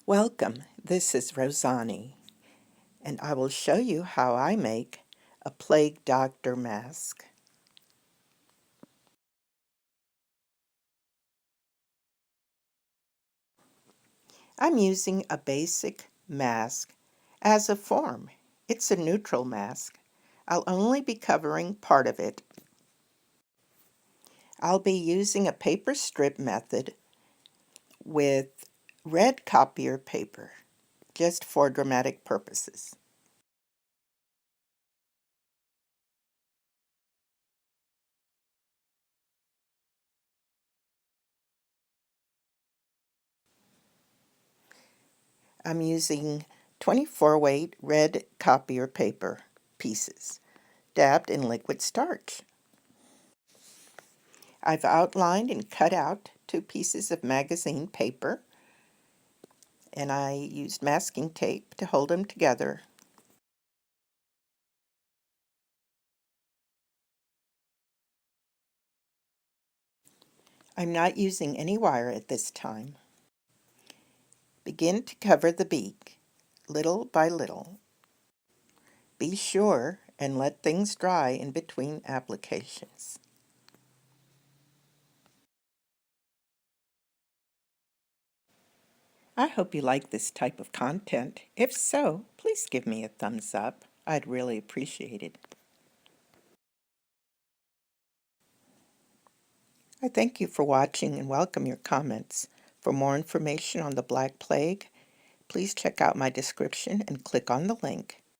Welcome, this is Rosani, and I will show you how I make a plague doctor mask. I'm using a basic mask as a form. It's a neutral mask. I'll only be covering part of it. I'll be using a paper strip method with red copier paper, just for dramatic purposes. I'm using 24 weight red copier paper pieces, dabbed in liquid starch. I've outlined and cut out 2 pieces of magazine paper, and I used masking tape to hold them together. I'm not using any wire at this time. Begin to cover the beak, little by little. Be sure and let things dry in between applications. I hope you like this type of content. If so, please give me a thumbs up. I'd really appreciate it. I thank you for watching and welcome your comments. For more information on the Black Plague, please check out my description and click on the link.